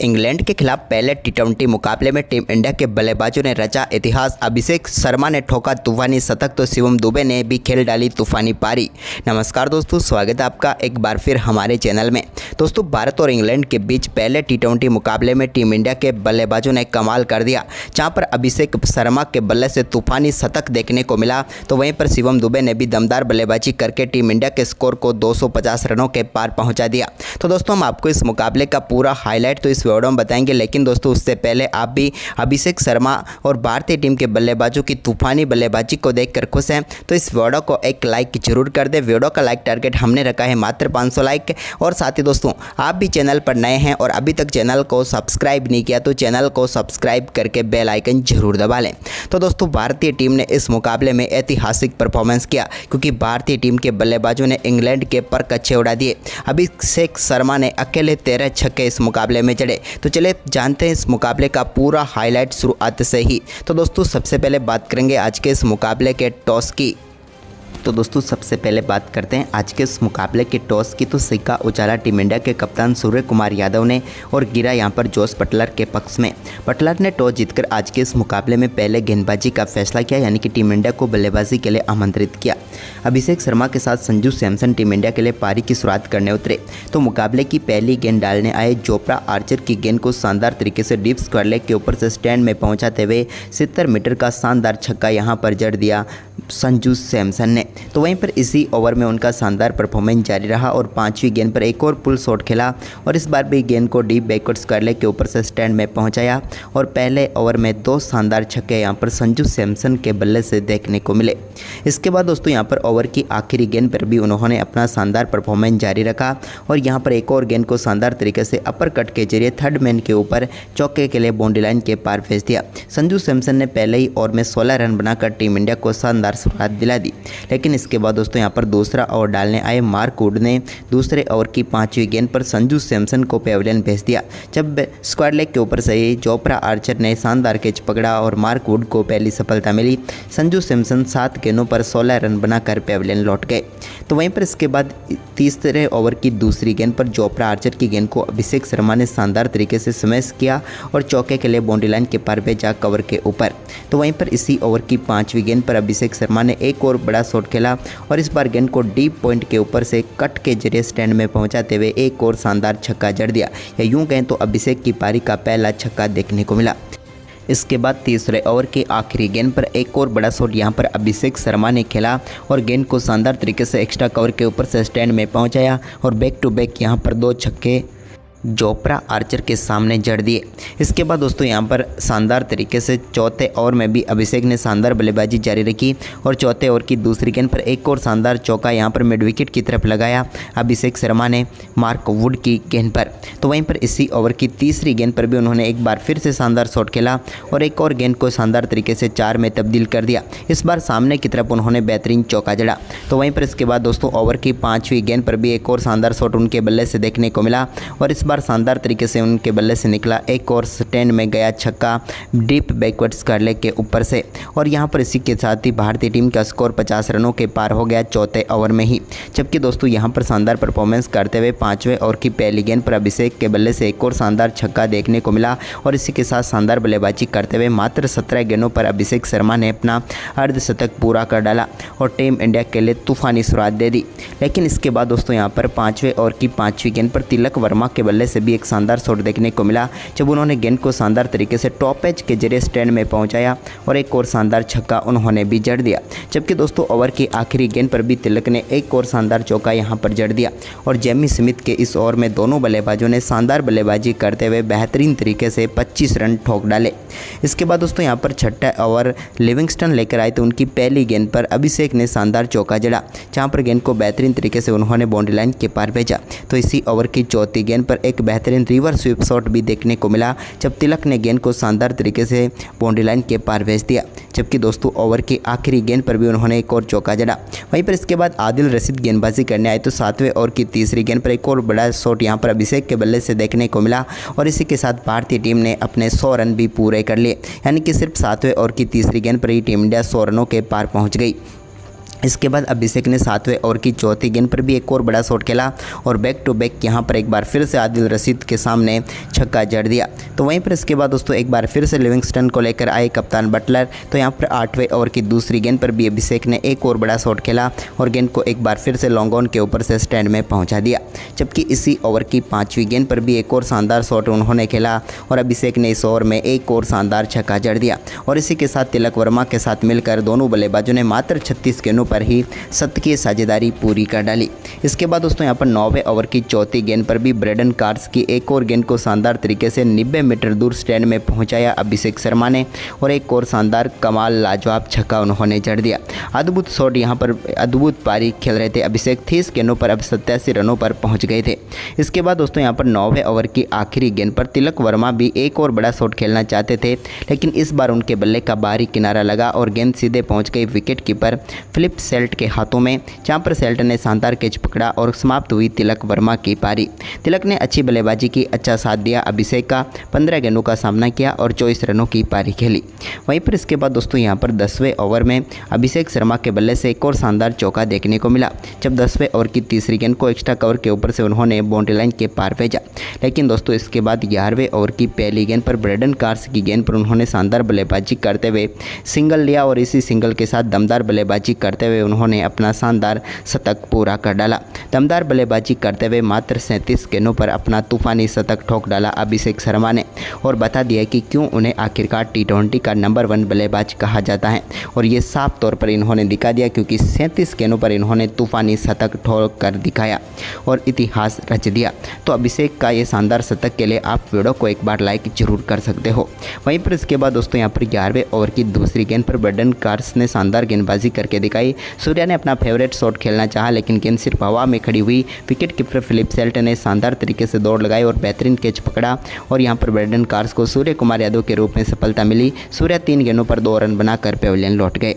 England के खिलाफ पहले टी20 मुकाबले में टीम इंडिया के बल्लेबाजों ने रचा इतिहास। अभिषेक शर्मा ने ठोका तूफानी शतक तो शिवम दुबे ने भी खेल डाली तूफानी पारी। नमस्कार दोस्तों, स्वागत है आपका एक बार फिर हमारे चैनल में। दोस्तों, भारत और इंग्लैंड के बीच पहले टी20 मुकाबले में टीम इंडिया के बल्लेबाजों ने कमाल कर दिया। जहां पर अभिषेक शर्मा के बल्ले से तूफानी शतक देखने को मिला, तो वहीं पर शिवम दुबे ने भी दमदार बल्लेबाजी करके टीम इंडिया के स्कोर को 250 रनों के पार पहुँचा दिया। तो दोस्तों, हम आपको इस मुकाबले का पूरा हाईलाइट तो इस वीडियो में बताएंगे, लेकिन दोस्तों उससे पहले आप भी अभिषेक शर्मा और भारतीय टीम के बल्लेबाजों की तूफानी बल्लेबाजी को देखकर खुश हैं तो इस वीडियो को एक लाइक जरूर कर दें। वीडियो का लाइक टारगेट हमने रखा है मात्र 500 लाइक। और साथ ही दोस्तों, आप भी चैनल पर नए हैं और अभी तक चैनल को सब्सक्राइब नहीं किया तो चैनल को सब्सक्राइब करके बेल आइकन जरूर दबा लें। तो दोस्तों, भारतीय टीम ने इस मुकाबले में ऐतिहासिक परफॉर्मेंस किया, क्योंकि भारतीय टीम के बल्लेबाजों ने इंग्लैंड के पर कच्चे उड़ा दिए। अभिषेक शर्मा ने अकेले 13 छक्के इस मुकाबले में जड़े। तो चले जानते हैं इस मुकाबले का पूरा हाईलाइट शुरुआत से ही। तो दोस्तों, सबसे पहले बात करेंगे आज के इस मुकाबले के टॉस की। तो दोस्तों, सबसे पहले बात करते हैं आज के इस मुकाबले के टॉस की। तो सिक्का उछाला टीम इंडिया के कप्तान सूर्य कुमार यादव ने और गिरा यहां पर जोस बटलर के पक्ष में। बटलर ने टॉस जीतकर आज के इस मुकाबले में पहले गेंदबाजी का फैसला किया, यानी कि टीम इंडिया को बल्लेबाजी के लिए आमंत्रित किया। अभिषेक शर्मा के साथ संजू सैमसन टीम इंडिया के लिए पारी की शुरुआत करने उतरे। तो मुकाबले की पहली गेंद डालने आए जोफ्रा आर्चर की गेंद को शानदार तरीके से डीप स्क्वायर लेग के ऊपर से स्टैंड में पहुंचाते हुए 70 मीटर का शानदार छक्का यहां पर जड़ दिया संजू सैमसन ने। तो वहीं पर इसी ओवर में उनका शानदार परफॉर्मेंस जारी रहा और 5वीं गेंद पर एक और पुल शॉट खेला और इस बार भी गेंद को डीप बैकवर्ड स्क्वायर लेग के ऊपर से स्टैंड में पहुंचाया और पहले ओवर में 2 शानदार छक्के यहां पर संजू सैमसन के बल्ले से देखने को मिले। इसके बाद दोस्तों, यहां पर ओवर की आखिरी गेंद पर भी उन्होंने अपना शानदार परफॉर्मेंस जारी रखा और यहां पर एक और गेंद को शानदार तरीके से अपर कट के जरिए थर्ड मैन के ऊपर चौके के लिए बाउंड्री लाइन के पार भेज दिया। संजू सैमसन ने पहले ही ओवर में 16 रन बनाकर टीम इंडिया को शानदार शुरुआत दिला दी। लेकिन इसके बाद दोस्तों, यहाँ पर दूसरा ओवर डालने आए मार्क वुड ने दूसरे ओवर की 5वीं गेंद पर संजू सैमसन को पेविलियन भेज दिया। जब स्क्वायर लेग के ऊपर से ही जोफ्रा आर्चर ने शानदार कैच पकड़ा और मार्क वुड को पहली सफलता मिली। संजू सैमसन 7 गेंदों पर 16 रन बनाकर पेविलियन लौट गए। तो वहीं पर इसके बाद तीसरे ओवर की दूसरी गेंद पर जोफ्रा आर्चर की गेंद को अभिषेक शर्मा ने शानदार तरीके से स्मैश किया और चौके के लिए बाउंड्री लाइन के पार भेजा कवर के ऊपर। तो वहीं पर इसी ओवर की 5वीं गेंद पर अभिषेक शर्मा ने एक और बड़ा शॉट खेला और इस बार गेंद को डीप पॉइंट के ऊपर से कट के जरिए स्टैंड में पहुंचाते हुए एक और शानदार छक्का जड़ दिया, या यूं कहें तो अभिषेक की पारी का पहला छक्का देखने को मिला। इसके बाद तीसरे ओवर के आखिरी गेंद पर एक और बड़ा शॉट यहां पर अभिषेक शर्मा ने खेला और गेंद को शानदार तरीके से एक्स्ट्रा कवर के ऊपर से स्टैंड में पहुंचाया और बैक टू बैक यहां पर 2 छक्के जोफ्रा आर्चर के सामने जड़ दिए। इसके बाद दोस्तों, यहाँ पर शानदार तरीके से चौथे ओवर में भी अभिषेक ने शानदार बल्लेबाजी जारी रखी और चौथे ओवर की दूसरी गेंद पर एक और शानदार चौका यहाँ पर मिड विकेट की तरफ लगाया अभिषेक शर्मा ने मार्क वुड की गेंद पर। तो वहीं पर इसी ओवर की तीसरी गेंद पर भी उन्होंने एक बार फिर से शानदार शॉट खेला और एक और गेंद को शानदार तरीके से 4 में तब्दील कर दिया। इस बार सामने की तरफ उन्होंने बेहतरीन चौका जड़ा। तो वहीं पर इसके बाद दोस्तों, ओवर की 5वीं गेंद पर भी एक और शानदार शॉट उनके बल्ले से देखने को मिला और इस बार शानदार तरीके से उनके बल्ले से निकला एक और स्टैंड में गया छक्का डीप बैकवर्ड स्क्वायर लेग के ऊपर से। और यहां पर इसी के साथ ही भारतीय टीम का स्कोर 50 रनों के पार हो गया चौथे ओवर में ही। जबकि दोस्तों, यहां पर शानदार परफॉर्मेंस करते हुए 5वें ओवर की पहली गेंद पर अभिषेक के बल्ले से एक और शानदार छक्का देखने को मिला और इसी के साथ शानदार बल्लेबाजी करते हुए मात्र 17 गेंदों पर अभिषेक शर्मा ने अपना अर्धशतक पूरा कर डाला और टीम इंडिया के लिए तूफानी शुरुआत दे दी। लेकिन इसके बाद दोस्तों, यहाँ पर 5वें ओवर की 5वीं गेंद पर तिलक वर्मा के बल्ले से भी एक शानदार शॉट देखने को मिला, जब उन्होंने गेंद को शानदार तरीके से टॉप एज के जरिए स्टैंड में पहुंचाया और एक और शानदार छक्का उन्होंने भी जड़ दिया। जबकि दोस्तों, ओवर की आखिरी गेंद पर भी तिलक ने एक और शानदार चौका यहां पर जड़ दिया और जेमी स्मिथ के इस ओवर में दोनों बल्लेबाजों ने शानदार बल्लेबाजी करते हुए बेहतरीन तरीके से 25 रन ठोक डाले। इसके बाद दोस्तों, यहाँ पर छठा ओवर लिविंगस्टन लेकर आए तो उनकी पहली गेंद पर अभिषेक ने शानदार चौका जड़ा, जहाँ पर गेंद को बेहतरीन तरीके से उन्होंने बाउंड्री लाइन के पार भेजा। तो इसी ओवर की चौथी गेंद पर एक बेहतरीन रिवर्स स्वीप शॉट भी देखने को मिला, जब तिलक ने गेंद को शानदार तरीके से बाउंड्री लाइन के पार भेज दिया। जबकि दोस्तों, ओवर की आखिरी गेंद पर भी उन्होंने एक और चौका जड़ा। वहीं पर इसके बाद आदिल रशीद गेंदबाजी करने आए तो 7वें ओवर की तीसरी गेंद पर एक और बड़ा शॉट यहां पर अभिषेक के बल्ले से देखने को मिला और इसी के साथ भारतीय टीम ने अपने 100 रन भी पूरे कर लिए, यानी कि सिर्फ 7वें ओवर की तीसरी गेंद पर ही टीम इंडिया 100 रनों के पार पहुंच गई। इसके बाद अभिषेक ने 7वें ओवर की चौथी गेंद पर भी एक और बड़ा शॉट खेला और बैक टू बैक यहाँ पर एक बार फिर से आदिल रशीद के सामने छक्का जड़ दिया। तो वहीं पर इसके बाद दोस्तों एक बार फिर से लिविंगस्टन को लेकर आए कप्तान बटलर। तो यहाँ पर 8वें ओवर की दूसरी गेंद पर भी अभिषेक ने एक और बड़ा शॉट खेला और गेंद को एक बार फिर से लॉन्ग ऑन के ऊपर से स्टैंड में पहुँचा दिया। जबकि इसी ओवर की 5वीं गेंद पर भी एक और शानदार शॉट उन्होंने खेला और अभिषेक ने इस ओवर में एक और शानदार छक्का जड़ दिया। और इसी के साथ तिलक वर्मा के साथ मिलकर दोनों बल्लेबाजों ने मात्र 36 गेंदों पर ही की साझेदारी पूरी कर डाली। इसके बाद दोस्तों यहाँ पर 9वें ओवर की चौथी गेंद पर भी ब्रेडन कार्स की एक और गेंद को शानदार तरीके से 90 मीटर दूर स्टैंड में पहुंचाया अभिषेक शर्मा ने और एक और शानदार कमाल लाजवाब छक्का उन्होंने जड़ दिया। अद्भुत शॉट, यहाँ पर अद्भुत पारी खेल रहे थे अभिषेक। 30 गेंदों पर अब 87 रनों पर पहुँच गए थे। इसके बाद दोस्तों यहाँ पर 9वें ओवर की आखिरी गेंद पर तिलक वर्मा भी एक और बड़ा शॉट खेलना चाहते थे, लेकिन इस बार उनके बल्ले का बाहरी किनारा लगा और गेंद सीधे पहुँच गई विकेट कीपर फिलिप सेल्ट के हाथों में, जहां पर सेल्ट ने शानदार कैच पकड़ा और समाप्त हुई तिलक वर्मा की पारी। तिलक ने अच्छी बल्लेबाजी की, अच्छा साथ दिया अभिषेक का, 15 गेंदों का सामना किया और 24 रनों की पारी खेली। वहीं पर इसके बाद दोस्तों यहां पर 10वें ओवर में अभिषेक शर्मा के बल्ले से एक और शानदार चौका देखने को मिला, जब 10वें ओवर की तीसरी गेंद को एक्स्ट्रा कवर के ऊपर से उन्होंने बाउंड्री लाइन के पार भेजा। लेकिन दोस्तों इसके बाद 11वें ओवर की पहली गेंद पर ब्रेडन कार्स की गेंद पर उन्होंने शानदार बल्लेबाजी करते हुए सिंगल लिया और इसी सिंगल के साथ दमदार बल्लेबाजी करते हुए उन्होंने अपना शानदार शतक पूरा कर डाला। दमदार बल्लेबाजी करते हुए मात्र 37 गेंदों पर अपना तूफानी शतक ठोक डाला अभिषेक शर्मा ने और बता दिया कि क्यों उन्हें आखिरकार टी20 का नंबर 1 बल्लेबाज कहा जाता है। और ये साफ तौर पर इन्होंने दिखा दिया, क्योंकि 37 गेंदों पर इन्होंने तूफानी शतक ठोक कर दिखाया और इतिहास रच दिया। तो अभिषेक का ये शानदार शतक के लिए आप वीडियो को एक बार लाइक जरूर कर सकते हो। वहीं पर इसके बाद दोस्तों यहाँ पर 11वें ओवर की दूसरी गेंद पर ब्रेडन कार्स ने शानदार गेंदबाजी करके दिखाई। सूर्या ने अपना फेवरेट शॉट खेलना चाहा, लेकिन गेंद सिर्फ हवा में खड़ी हुई। विकेट कीपर फिलिप सेल्ट ने शानदार तरीके से दौड़ लगाई और बेहतरीन कैच पकड़ा और यहां पर ब्रेडन कार्स को सूर्य कुमार यादव के रूप में सफलता मिली। सूर्या 3 गेंदों पर 2 रन बनाकर पेविलियन लौट गए।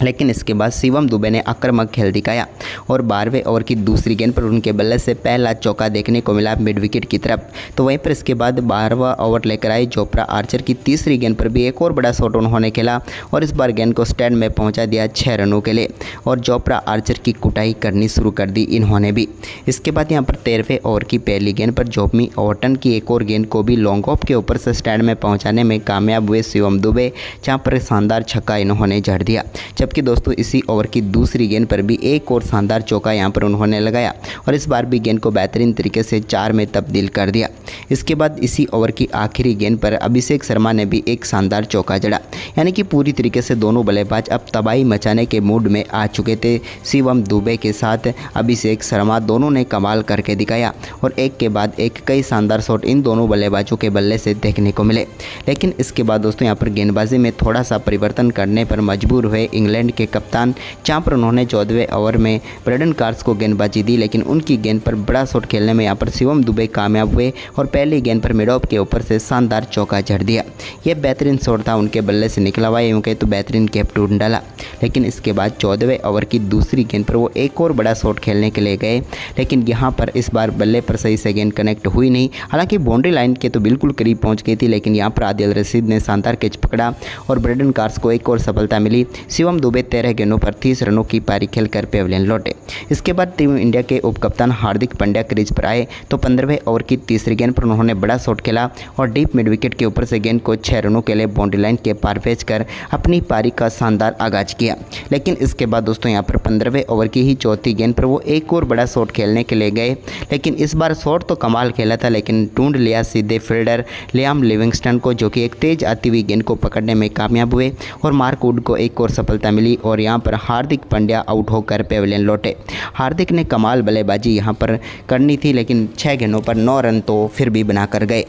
लेकिन इसके बाद शिवम दुबे ने आक्रामक खेल दिखाया और 12वें ओवर की दूसरी गेंद पर उनके बल्ले से पहला चौका देखने को मिला मिड विकेट की तरफ। तो वहीं पर इसके बाद 12वां ओवर लेकर आए जोफ्रा आर्चर की तीसरी गेंद पर भी एक और बड़ा शॉट उन्होंने खेला और इस बार गेंद को स्टैंड में पहुंचा दिया 6 रनों के लिए और जोफ्रा आर्चर की कुटाई करनी शुरू कर दी इन्होंने भी। इसके बाद यहाँ पर 13वें ओवर की पहली गेंद पर जोमी ओवर्टन की एक और गेंद को भी लॉन्ग ऑफ के ऊपर से स्टैंड में पहुँचाने में कामयाब हुए शिवम दुबे, जहाँ पर शानदार छक्का इन्होंने जड़ दिया। जबकि दोस्तों इसी ओवर की दूसरी गेंद पर भी एक और शानदार चौका यहां पर उन्होंने लगाया और इस बार भी गेंद को बेहतरीन तरीके से 4 में तब्दील कर दिया। इसके बाद इसी ओवर की आखिरी गेंद पर अभिषेक शर्मा ने भी एक शानदार चौका जड़ा, यानी कि पूरी तरीके से दोनों बल्लेबाज अब तबाही मचाने के मूड में आ चुके थे। शिवम दुबे के साथ अभिषेक शर्मा दोनों ने कमाल करके दिखाया और एक के बाद एक कई शानदार शॉट इन दोनों बल्लेबाजों के बल्ले से देखने को मिले। लेकिन इसके बाद दोस्तों यहाँ पर गेंदबाजी में थोड़ा सा परिवर्तन करने पर मजबूर हुए इंग्लैंड के कप्तान, जहां पर उन्होंने 14वें ओवर में ब्रेडन कार्स को गेंदबाजी दी, लेकिन उनकी गेंद पर बड़ा शॉट खेलने में यहां पर शिवम दुबे कामयाब हुए और पहली गेंद पर मिड ऑफ के ऊपर से शानदार चौका जड़ दिया। यह बेहतरीन शॉट था उनके बल्ले से निकला हुआ, यूँ कहे तो बेहतरीन कैप ढूंढ डाला। लेकिन इसके बाद 14वें ओवर की दूसरी गेंद पर वो एक और बड़ा शॉट खेलने के लिए गए, लेकिन यहाँ पर इस बार बल्ले पर सही से गेंद कनेक्ट हुई नहीं। हालांकि बाउंड्री लाइन के तो बिल्कुल करीब पहुँच गई थी, लेकिन यहाँ पर आदिल रशीद ने शानदार कैच पकड़ा और ब्रेडन कार्स को एक और सफलता मिली। शिवम दुबे 13 गेंदों पर 30 रनों की पारी खेलकर पेविलियन लौटे। इसके बाद टीम इंडिया के उप कप्तान हार्दिक पांड्या क्रीज पर आए तो 15वें ओवर की तीसरी गेंद पर उन्होंने बड़ा शॉट खेला और डीप मिड विकेट के ऊपर से गेंद को 6 रनों के लिए बाउंड्री लाइन के पार भेजकर अपनी पारी का शानदार आगाज किया। लेकिन इसके बाद दोस्तों यहाँ पर 15वें ओवर की ही चौथी गेंद पर वो एक और बड़ा शॉट खेलने के लिए गए, लेकिन इस बार शॉट तो कमाल खेला था, लेकिन ढूंढ लिया सीधे फील्डर लियाम लिविंगस्टन को, जो कि एक तेज आती हुई गेंद को पकड़ने में कामयाब हुए और मार्क वुड को एक और सफलता मिली और यहाँ पर हार्दिक पांड्या आउट होकर पेविलियन लौटे। हार्दिक ने कमाल बल्लेबाजी यहाँ पर करनी थी, लेकिन 6 गेंदों पर 9 रन तो फिर भी बनाकर गए।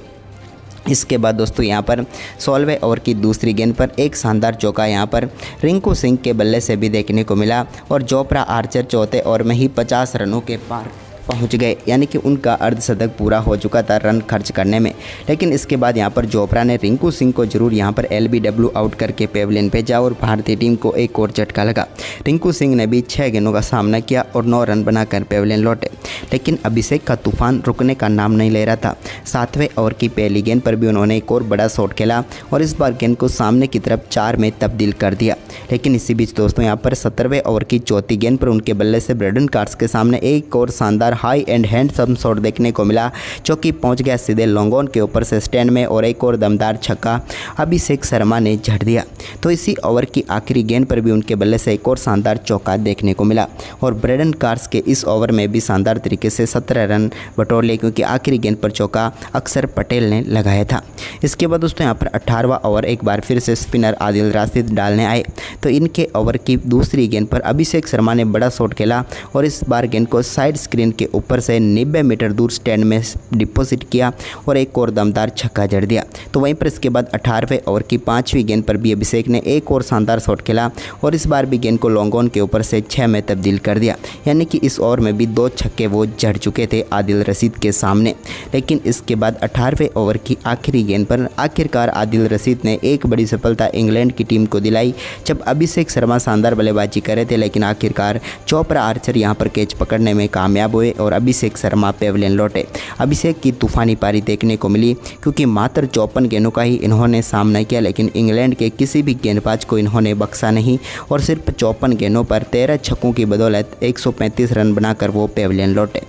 इसके बाद दोस्तों यहाँ पर 16वें ओवर की दूसरी गेंद पर एक शानदार चौका यहाँ पर रिंकू सिंह के बल्ले से भी देखने को मिला और जोफ्रा आर्चर चौथे ओवर में ही 50 रनों के पार पहुंच गए, यानी कि उनका अर्धशतक पूरा हो चुका था रन खर्च करने में। लेकिन इसके बाद यहां पर चोपड़ा ने रिंकू सिंह को जरूर यहां पर LBW आउट करके पेविलियन भेजा और भारतीय टीम को एक और झटका लगा। रिंकू सिंह ने भी 6 गेंदों का सामना किया और 9 रन बनाकर पेविलियन लौटे। लेकिन अभिषेक का तूफान रुकने का नाम नहीं ले रहा था। 7वें ओवर की पहली गेंद पर भी उन्होंने एक और बड़ा शॉट खेला और इस बार गेंद को सामने की तरफ 4 में तब्दील कर दिया। लेकिन इसी बीच दोस्तों यहाँ पर 17वें ओवर की चौथी गेंद पर उनके बल्ले से ब्रेडन कार्स के सामने एक और शानदार हाई एंड हैंडसम शॉट देखने को मिला, जो कि पहुंच गया सीधे लॉन्ग ऑन के ऊपर से स्टैंड में और एक और दमदार छक्का अभिषेक शर्मा ने झड़ दिया। तो इसी ओवर की आखिरी गेंद पर भी उनके बल्ले से एक और शानदार चौका देखने को मिला और ब्रेडन कार्स के इस ओवर में भी शानदार तरीके से 17 रन बटोर लिए, क्योंकि आखिरी गेंद पर चौका अक्षर पटेल ने लगाया था। इसके बाद दोस्तों यहाँ पर 18वां ओवर एक बार फिर से स्पिनर आदिल राशिद डालने आए, तो इनके ओवर की दूसरी गेंद पर अभिषेक शर्मा ने बड़ा शॉट खेला और इस बार गेंद को साइड स्क्रीन के ऊपर से 90 मीटर दूर स्टैंड में डिपॉजिट किया और एक और दमदार छक्का जड़ दिया। तो वहीं पर इसके बाद 18वें ओवर की 5वीं गेंद पर भी अभिषेक ने एक और शानदार शॉट खेला और इस बार भी गेंद को लॉन्ग ऑन के ऊपर से 6 में तब्दील कर दिया, यानी कि इस ओवर में भी 2 छक्के वो जड़ चुके थे आदिल रशीद के सामने। लेकिन इसके बाद 18वें ओवर की आखिरी गेंद पर आखिरकार आदिल रशीद ने एक बड़ी सफलता इंग्लैंड की टीम को दिलाई, जब अभिषेक शर्मा शानदार बल्लेबाजी कर रहे थे। लेकिन आखिरकार चोपड़ा आर्चर यहां पर कैच पकड़ने में कामयाब हुए और अभिषेक शर्मा पेविलियन लौटे। अभिषेक की तूफानी पारी देखने को मिली, क्योंकि मात्र 54 गेंदों का ही इन्होंने सामना किया, लेकिन इंग्लैंड के किसी भी गेंदबाज को इन्होंने बख्शा नहीं और सिर्फ 54 गेंदों पर 13 छक्कों की बदौलत 135 रन बनाकर वो पेविलियन लौटे।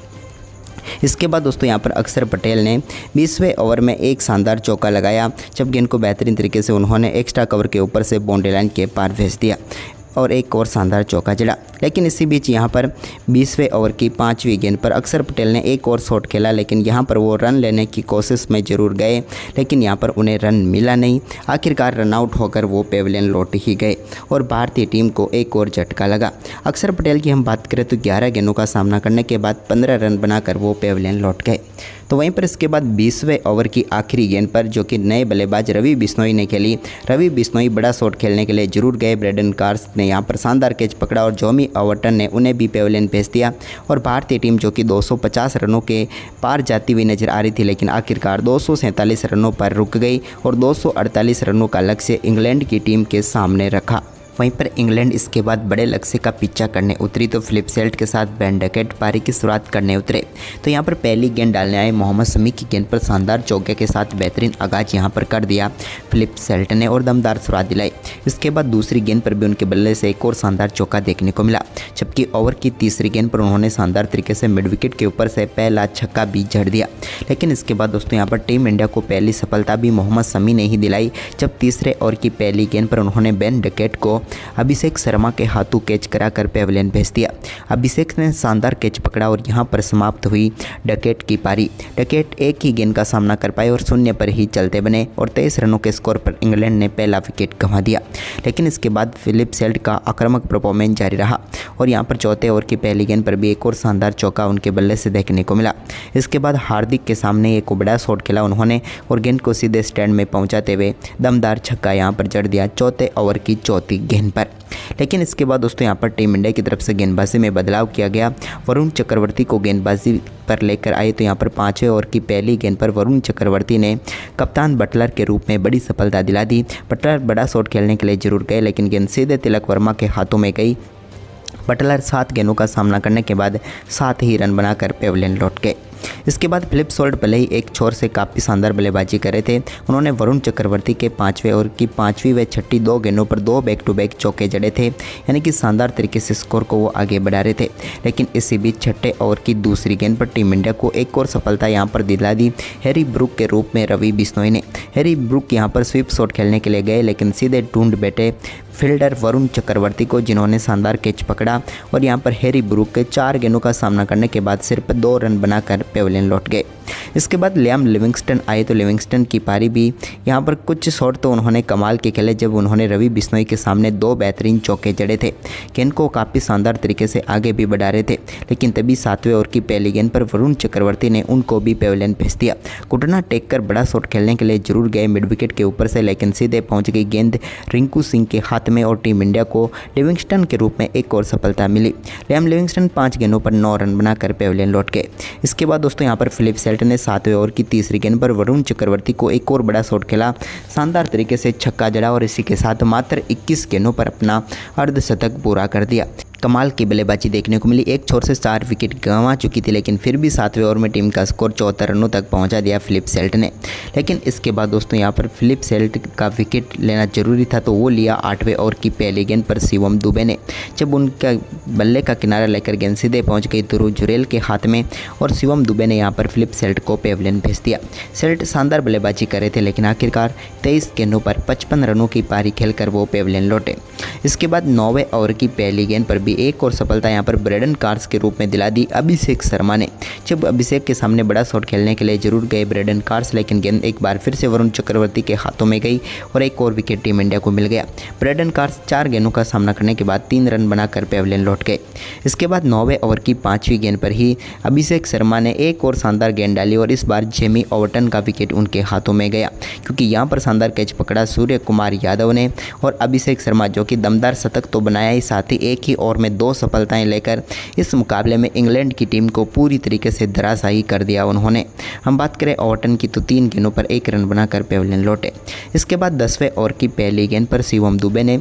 इसके बाद दोस्तों यहाँ पर अक्षर पटेल ने 20वें ओवर में एक शानदार चौका लगाया, जब गेंद को बेहतरीन तरीके से उन्होंने एक्स्ट्रा कवर के ऊपर से बाउंड्री लाइन के पार भेज दिया और एक और शानदार चौका जड़ा। लेकिन इसी बीच यहाँ पर 20वें ओवर की 5वीं गेंद पर अक्षर पटेल ने एक और शॉट खेला, लेकिन यहाँ पर वो रन लेने की कोशिश में ज़रूर गए, लेकिन यहाँ पर उन्हें रन मिला नहीं। आखिरकार रन आउट होकर वो पेविलियन लौट ही गए और भारतीय टीम को एक और झटका लगा। अक्षर पटेल की हम बात करें तो 11 गेंदों का सामना करने के बाद 15 रन बनाकर वो पेविलियन लौट गए। तो वहीं पर इसके बाद 20वें ओवर की आखिरी गेंद पर, जो कि नए बल्लेबाज रवि बिश्नोई ने खेली, रवि बिश्नोई बड़ा शॉट खेलने के लिए जरूर गए। ब्रेडन कार्स ने यहाँ पर शानदार कैच पकड़ा और जॉमी ओवर्टन ने उन्हें भी पेविलियन भेज दिया और भारतीय टीम जो कि 250 रनों के पार जाती हुई नजर आ रही थी, लेकिन आखिरकार 247 रनों पर रुक गई और 248 रनों का लक्ष्य इंग्लैंड की टीम के सामने रखा। वहीं पर इंग्लैंड इसके बाद बड़े लक्ष्य का पीछा करने उतरी, तो फिलिप सेल्ट के साथ बेन डकेट पारी की शुरुआत करने उतरे। तो यहाँ पर पहली गेंद डालने आए मोहम्मद शमी की गेंद पर शानदार चौके के साथ बेहतरीन आगाज यहाँ पर कर दिया फिलिप सेल्ट ने और दमदार शुरुआत दिलाई। इसके बाद दूसरी गेंद पर भी उनके बल्ले से एक और शानदार चौका देखने को मिला, जबकि ओवर की तीसरी गेंद पर उन्होंने शानदार तरीके से मिड विकेट के ऊपर से पहला छक्का भी जड़ दिया। लेकिन इसके बाद दोस्तों यहाँ पर टीम इंडिया को पहली सफलता भी मोहम्मद शमी ने ही दिलाई, जब तीसरे ओवर की पहली गेंद पर उन्होंने बेन डकेट को अभिषेक शर्मा के हाथों कैच कराकर पेविलियन भेज दिया। अभिषेक ने शानदार कैच पकड़ा और यहां पर समाप्त हुई डकेट की पारी। डकेट एक ही गेंद का सामना कर पाए और 0 पर ही चलते बने और 23 रनों के स्कोर पर इंग्लैंड ने पहला विकेट गंवा दिया। लेकिन इसके बाद फिलिप सेल्ट का आक्रामक परफॉर्मेंस जारी रहा और यहां पर चौथे ओवर की पहली गेंद पर भी एक और शानदार चौका उनके बल्ले से देखने को मिला। इसके बाद हार्दिक के सामने एक बड़ा शॉट खेला उन्होंने और गेंद को सीधे स्टैंड में पहुंचाते हुए दमदार छक्का यहां पर जड़ दिया चौथे ओवर की चौथी गेंद पर। लेकिन इसके बाद दोस्तों यहाँ पर टीम इंडिया की तरफ से गेंदबाजी में बदलाव किया गया। वरुण चक्रवर्ती को गेंदबाजी पर लेकर आए, तो यहाँ पर 5वें ओवर की पहली गेंद पर वरुण चक्रवर्ती ने कप्तान बटलर के रूप में बड़ी सफलता दिला दी। बटलर बड़ा शॉट खेलने के लिए जरूर गए, लेकिन गेंद सीधे तिलक वर्मा के हाथों में गई। बटलर 7 गेंदों का सामना करने के बाद 7 ही रन बनाकर पेविलियन लौट गए। इसके बाद फिलिप सेल्ट भले ही एक छोर से काफ़ी शानदार बल्लेबाजी कर रहे थे, उन्होंने वरुण चक्रवर्ती के 5वें ओवर की 5वीं व 6ठी 2 गेंदों पर 2 बैक टू बैक चौके जड़े थे, यानी कि शानदार तरीके से स्कोर को वो आगे बढ़ा रहे थे। लेकिन इसी बीच 6ठे ओवर की दूसरी गेंद पर टीम इंडिया को एक और सफलता यहां पर दिला दी हैरी ब्रूक के रूप में रवि बिश्नोई ने। हैरी ब्रूक यहां पर स्वीप शॉट खेलने के लिए गए, लेकिन सीधे ढूंढ बैठे फील्डर वरुण चक्रवर्ती को, जिन्होंने शानदार कैच पकड़ा और यहां पर हैरी ब्रूक के 4 गेंदों का सामना करने के बाद सिर्फ 2 रन बनाकर पेविलियन लौट गए। इसके बाद लियाम लिविंगस्टन आए, तो लिविंगस्टन की पारी भी यहाँ पर कुछ शॉट तो उन्होंने कमाल के खेले, जब उन्होंने रवि बिश्नोई के सामने 2 बेहतरीन चौके जड़े थे। गेंद को काफ़ी शानदार तरीके से आगे भी बढ़ा रहे थे, लेकिन तभी 7वें ओवर की पहली गेंद पर वरुण चक्रवर्ती ने उनको भी पेविलियन भेज दिया। घुटना टेक कर बड़ा शॉट खेलने के लिए जरूर गए मिड विकेट के ऊपर से, लेकिन सीधे पहुँच गई गेंद रिंकू सिंह के हाथ हाथ में और टीम इंडिया को लिविंगस्टन के रूप में एक और सफलता मिली। लियाम लिविंगस्टन 5 गेंदों पर 9 रन बनाकर पेविलियन लौट गए। इसके बाद दोस्तों यहाँ पर फिलिप सेल्ट ने 7वें ओवर की तीसरी गेंद पर वरुण चक्रवर्ती को एक और बड़ा शॉट खेला, शानदार तरीके से छक्का जड़ा और इसी के साथ मात्र 21 गेंदों पर अपना अर्धशतक पूरा कर दिया। कमाल की बल्लेबाजी देखने को मिली। एक छोर से 4 विकेट गंवा चुकी थी, लेकिन फिर भी 7वें ओवर में टीम का स्कोर 74 रनों तक पहुंचा दिया फिलिप सेल्ट ने। लेकिन इसके बाद दोस्तों यहाँ पर फिलिप सेल्ट का विकेट लेना जरूरी था, तो वो लिया 8वें ओवर की पहली गेंद पर शिवम दुबे ने। जब उनका बल्ले का किनारा लेकर गेंद सीधे पहुँच गई ध्रुव जुरेल के हाथ में और शिवम दुबे ने यहाँ पर फिलिप सेल्ट को पेविलियन भेज दिया। सेल्ट शानदार बल्लेबाजी कर रहे थे, लेकिन आखिरकार 23 गेंदों पर 55 रनों की पारी खेलकर वो पेविलियन लौटे। इसके बाद 9वें ओवर की पहली गेंद पर भी एक और सफलता यहाँ पर ब्रेडन कार्स के रूप में दिला दी अभिषेक शर्मा ने। जब अभिषेक के सामने बड़ा शॉट खेलने के लिए जरूर गए ब्रेडन कार्स, लेकिन गेंद एक बार फिर से वरुण चक्रवर्ती के हाथों में गई और एक और विकेट टीम इंडिया को मिल गया। ब्रेडन कार्स 4 गेंदों का सामना करने के बाद 3 रन बनाकर पेविलियन लौट गए। इसके बाद 9वें ओवर की 5वीं गेंद पर ही अभिषेक शर्मा ने एक और शानदार गेंद डाली और इस बार जेमी ओवर्टन का विकेट उनके हाथों में गया, क्योंकि यहाँ पर शानदार कैच पकड़ा सूर्य कुमार यादव ने और अभिषेक शर्मा जो कि दमदार शतक तो बनाया ही, साथ ही एक ही ओवर में 2 सफलताएं लेकर इस मुकाबले में इंग्लैंड की टीम को पूरी तरीके से धराशायी कर दिया उन्होंने। हम बात करें ओवर्टन की तो 3 गेंदों पर 1 रन बनाकर पेविलियन लौटे। इसके बाद 10वें ओवर की पहली गेंद पर शिवम दुबे ने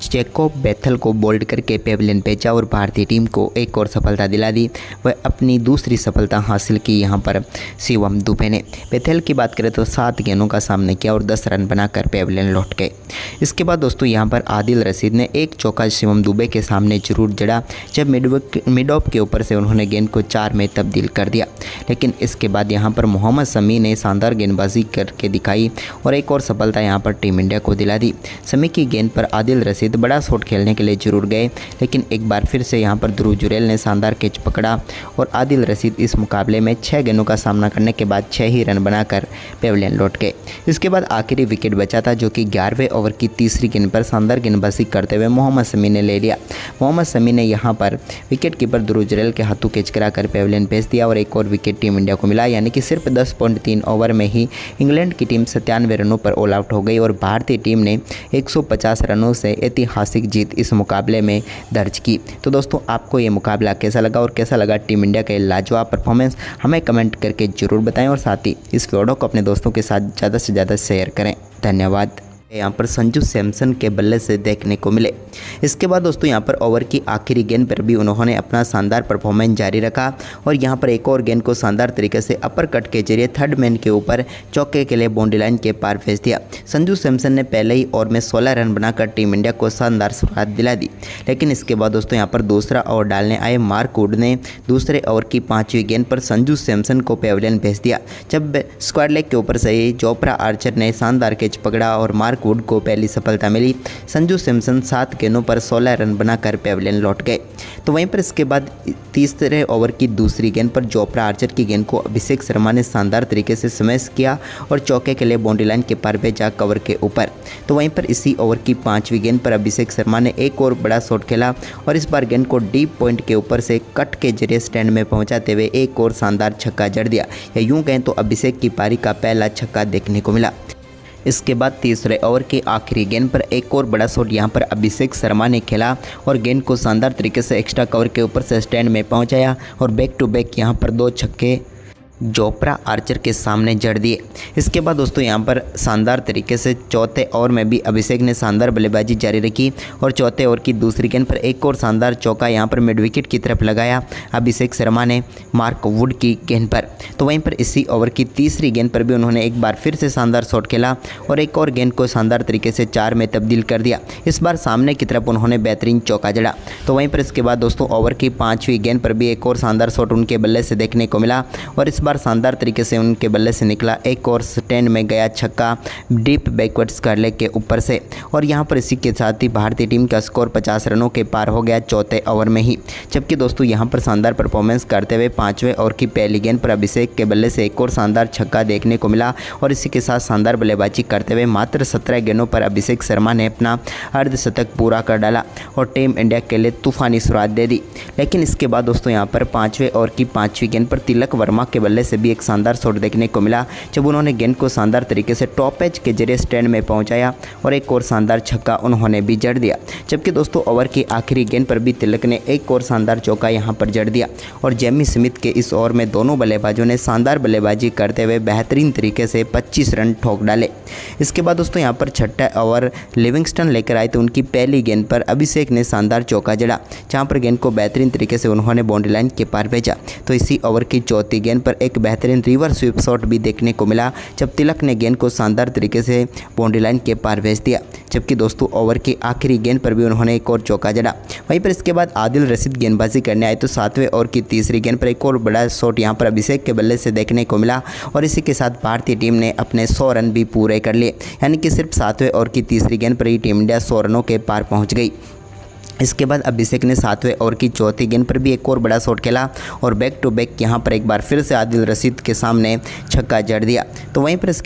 जैकोब बेथल को बोल्ड करके पेविलियन भेजा और भारतीय टीम को एक और सफलता दिला दी। वह अपनी दूसरी सफलता हासिल की यहाँ पर शिवम दुबे ने। बेथल की बात करें तो 7 गेंदों का सामना किया और 10 रन बनाकर पेविलियन लौट गए। इसके बाद दोस्तों यहाँ पर आदिल रशीद ने एक चौका शिवम दुबे के सामने जरूर जड़ा, जब मिड ऑफ के ऊपर से उन्होंने गेंद को 4 में तब्दील कर दिया। लेकिन इसके बाद यहाँ पर मोहम्मद शमी ने शानदार गेंदबाजी करके दिखाई और एक और सफलता यहाँ पर टीम इंडिया को दिला दी। शमी की गेंद पर आदिल रशीद बड़ा शॉट खेलने के लिए जरूर गए, लेकिन एक बार फिर से यहाँ पर ध्रुव जुरेल ने शानदार कैच पकड़ा और आदिल रशीद इस मुकाबले में 6 गेंदों का सामना करने के बाद 6 ही रन बनाकर पेविलियन लौट गए। इसके बाद आखिरी विकेट बचा था, जो कि 11वें ओवर की तीसरी गेंद पर शानदार गेंदबाजी करते हुए मोहम्मद शमी ने ले लिया। मोहम्मद शमी ने यहाँ पर विकेट कीपर ध्रुव जुरेल के हाथों कैच कराकर पेविलियन भेज दिया और एक और विकेट टीम इंडिया को मिला, यानी कि सिर्फ 10.3 ओवर में ही इंग्लैंड की टीम 97 रनों पर ऑल आउट हो गई और भारतीय टीम ने 150 रनों से ऐतिहासिक जीत इस मुकाबले में दर्ज की। तो दोस्तों आपको ये मुकाबला कैसा लगा और कैसा लगा टीम इंडिया का लाजवाब परफॉर्मेंस, हमें कमेंट करके जरूर बताएं और साथ ही इस वीडियो को अपने दोस्तों के साथ ज़्यादा से ज़्यादा शेयर करें। धन्यवाद। यहाँ पर संजू सैमसन के बल्ले से देखने को मिले। इसके बाद दोस्तों यहाँ पर ओवर की आखिरी गेंद पर भी उन्होंने अपना शानदार परफॉर्मेंस जारी रखा और यहाँ पर एक और गेंद को शानदार तरीके से अपर कट के जरिए थर्ड मैन के ऊपर चौके के लिए बाउंड्री लाइन के पार भेज दिया। संजू सैमसन ने पहले ही ओवर में 16 रन बनाकर टीम इंडिया को शानदार शुरुआत दिला दी। लेकिन इसके बाद दोस्तों यहाँ पर दूसरा ओवर डालने आए मार्क वुड ने दूसरे ओवर की 5वीं गेंद पर संजू सैमसन को पेविलियन भेज दिया। जब स्क्वायर लेग के ऊपर से ही जोफ्रा आर्चर ने शानदार कैच पकड़ा और मार्क वुड को पहली सफलता मिली। संजू सैमसन 7 गेंदों पर 16 रन बनाकर पेविलियन लौट गए। तो वहीं पर इसके बाद तीसरे ओवर की दूसरी गेंद पर जोफ्रा आर्चर की गेंद को अभिषेक शर्मा ने शानदार तरीके से स्मैश किया और चौके के लिए बाउंड्री लाइन के पार भेजा कवर के ऊपर। तो वहीं पर इसी ओवर की 5वीं गेंद पर अभिषेक शर्मा ने एक और बड़ा शॉट खेला और इस बार गेंद को डीप पॉइंट के ऊपर से कट के जरिए स्टैंड में पहुंचाते हुए एक और शानदार छक्का जड़ दिया, या यूं कहें तो अभिषेक की पारी का पहला छक्का देखने को मिला। इसके बाद तीसरे ओवर की आखिरी गेंद पर एक और बड़ा शॉट यहां पर अभिषेक शर्मा ने खेला और गेंद को शानदार तरीके से एक्स्ट्रा कवर के ऊपर से स्टैंड में पहुंचाया और बैक टू बैक यहां पर 2 छक्के जोफ्रा आर्चर के सामने जड़ दिए। इसके बाद दोस्तों यहां पर शानदार तरीके से चौथे ओवर में भी अभिषेक ने शानदार बल्लेबाजी जारी रखी और चौथे ओवर की दूसरी गेंद पर एक और शानदार चौका यहां पर मिड विकेट की तरफ लगाया अभिषेक शर्मा ने मार्क वुड की गेंद पर। तो वहीं पर इसी ओवर की तीसरी गेंद पर भी उन्होंने एक बार फिर से शानदार शॉट खेला और एक और गेंद को शानदार तरीके से 4 में तब्दील कर दिया। इस बार सामने की तरफ उन्होंने बेहतरीन चौका जड़ा। तो वहीं पर इसके बाद दोस्तों ओवर की 5वीं गेंद पर भी एक और शानदार शॉट उनके बल्ले से देखने को मिला और इस शानदार तरीके से उनके बल्ले से निकला एक और स्टैंड में गया छक्का डीप बैकवर्ड स्क्वायर लेग के ऊपर से। और यहां पर इसी के साथ ही भारतीय टीम का स्कोर 50 रनों के पार हो गया चौथे ओवर में ही। जबकि दोस्तों यहां पर शानदार परफॉर्मेंस करते हुए 5वें ओवर की पहली गेंद पर अभिषेक के बल्ले से एक और शानदार छक्का देखने को मिला और इसी के साथ शानदार बल्लेबाजी करते हुए मात्र 17 गेंदों पर अभिषेक शर्मा ने अपना अर्धशतक पूरा कर डाला और टीम इंडिया के लिए तूफानी शुरुआत दे दी। लेकिन इसके बाद दोस्तों यहां पर 5वें ओवर की 5वीं गेंद पर तिलक वर्मा के बल्ले बल्ले से भी एक शानदार शॉट देखने को मिला जब उन्होंने गेंद को शानदार तरीके से टॉप एज के जरिए स्टैंड में पहुंचाया और एक और शानदार छक्का उन्होंने भी जड़ दिया। जबकि दोस्तों ओवर की आखिरी गेंद पर भी तिलक ने एक और शानदार चौका यहां पर जड़ दिया और जेमी स्मिथ के इस ओवर में दोनों बल्लेबाजों ने शानदार बल्लेबाजी करते हुए बेहतरीन तरीके से 25 रन ठोक डाले। इसके बाद दोस्तों यहां पर छठा ओवर लिविंगस्टन लेकर आए तो उनकी पहली गेंद पर अभिषेक ने शानदार चौका जड़ा जहां पर गेंद को बेहतरीन तरीके से उन्होंने बाउंड्री लाइन के पार भेजा। तो इसी ओवर की चौथी गेंद पर एक बेहतरीन रिवर्स स्वीप शॉट भी देखने को मिला जब तिलक ने गेंद को शानदार तरीके से बाउंड्री लाइन के पार भेज दिया। जबकि दोस्तों ओवर की आखिरी गेंद पर भी उन्होंने एक और चौका जड़ा। वहीं पर इसके बाद आदिल रशीद गेंदबाजी करने आए तो 7वें ओवर की तीसरी गेंद पर एक और बड़ा शॉट यहां पर अभिषेक के बल्ले से देखने को मिला और इसी के साथ भारतीय टीम ने अपने 100 रन भी पूरे कर लिए। यानी कि सिर्फ 7वें ओवर की तीसरी गेंद पर ही टीम इंडिया 100 रनों के पार पहुंच गई। इसके बाद अभिषेक ने 7वें ओवर की चौथी गेंद पर भी एक और बड़ा शॉट खेला और बैक टू बैक यहां पर एक बार फिर से आदिल रशीद के सामने छक्का जड़ दिया। तो वहीं पर इसके